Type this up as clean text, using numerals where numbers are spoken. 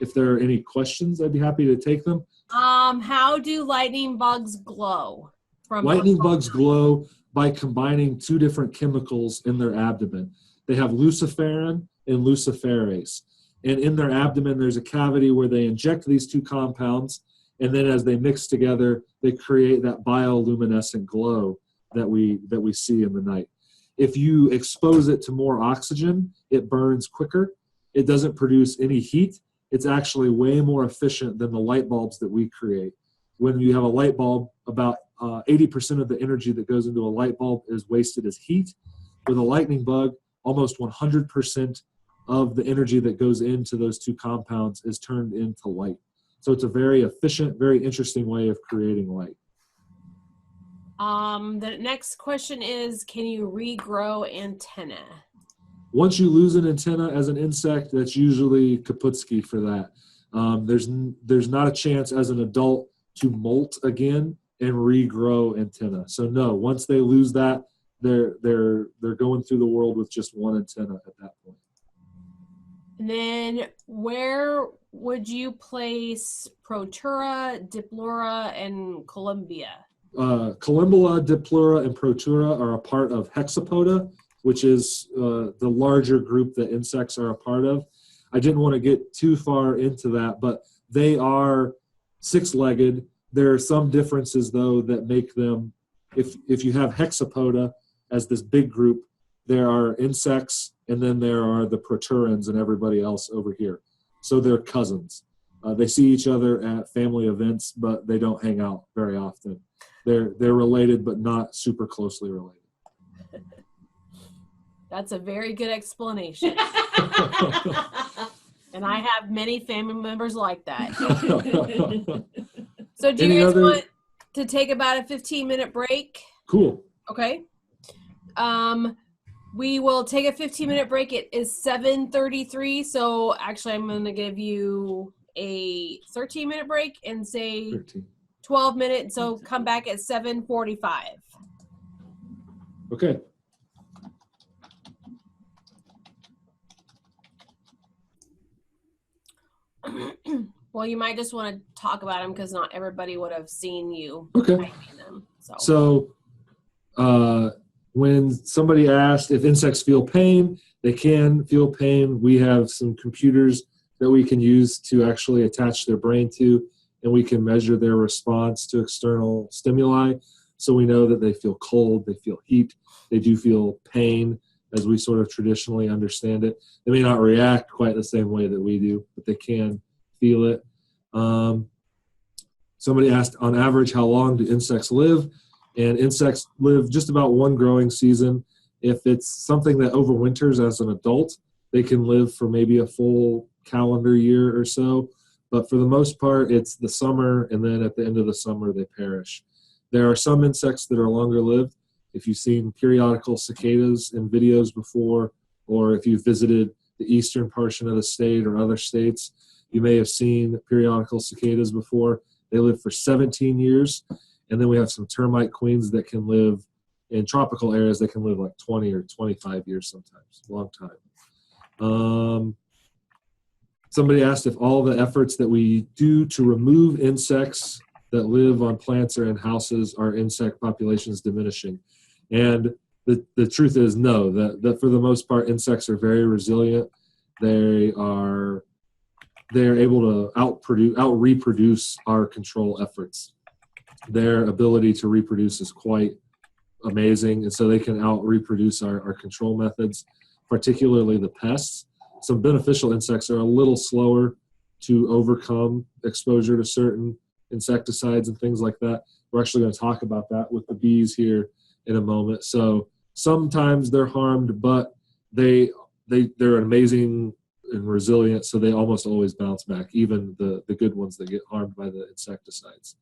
If there are any questions, I'd be happy to take them. How do lightning bugs glow? Lightning bugs glow by combining two different chemicals in their abdomen. They have luciferin and luciferase. And in their abdomen, there's a cavity where they inject these two compounds, and then as they mix together, they create that bioluminescent glow that we see in the night. If you expose it to more oxygen, it burns quicker. It doesn't produce any heat. It's actually way more efficient than the light bulbs that we create. When you have a light bulb, about 80% of the energy that goes into a light bulb is wasted as heat. With a lightning bug, almost 100% of the energy that goes into those two compounds is turned into light. So it's a very efficient, very interesting way of creating light. The next question is, can you regrow antenna? Once you lose an antenna as an insect, that's usually kaputski for that. There's not a chance as an adult to molt again and regrow antenna. So no, once they lose that, they're going through the world with just one antenna at that point. And then where would you place Protura, Diplura, and Columbia? Columbula, Diplura, and Protura are a part of Hexapoda, which is the larger group that insects are a part of. I didn't want to get too far into that, but they are six-legged. There are some differences, though, that make them, if you have Hexapoda as this big group, there are insects, and then there are the proturans and everybody else over here. So they're cousins. They see each other at family events, but they don't hang out very often. They're related, but not super closely related. That's a very good explanation. And I have many family members like that. So do you guys want to take about a 15-minute break? Cool. Okay. We will take a 15-minute break. It is 7:33, so actually I'm going to give you a 13-minute break and say 12 minutes, so come back at 7:45. Okay. Well, you might just want to talk about them because not everybody would have seen you typing them. So when somebody asked if insects feel pain, they can feel pain. We have some computers that we can use to actually attach their brain to, and we can measure their response to external stimuli. So we know that they feel cold, they feel heat, they do feel pain as we sort of traditionally understand it. They may not react quite the same way that we do, but they can feel it. Somebody asked, on average, how long do insects live? And insects live just about one growing season. If it's something that overwinters as an adult, they can live for maybe a full calendar year or so. But for the most part, it's the summer, and then at the end of the summer, they perish. There are some insects that are longer lived. If you've seen periodical cicadas in videos before, or if you've visited the eastern portion of the state or other states, you may have seen periodical cicadas before. They live for 17 years. And then we have some termite queens that can live in tropical areas that can live like 20 or 25 years sometimes, a long time. Somebody asked if all the efforts that we do to remove insects that live on plants or in houses are insect populations diminishing. And the truth is no, that for the most part, insects are very resilient. They are able to out-reproduce our control efforts. Their ability to reproduce is quite amazing, and so they can out-reproduce our control methods, particularly the pests. Some beneficial insects are a little slower to overcome exposure to certain insecticides and things like that. We're actually going to talk about that with the bees here in a moment. So sometimes they're harmed, but they're amazing and resilient, so they almost always bounce back, even the good ones that get harmed by the insecticides.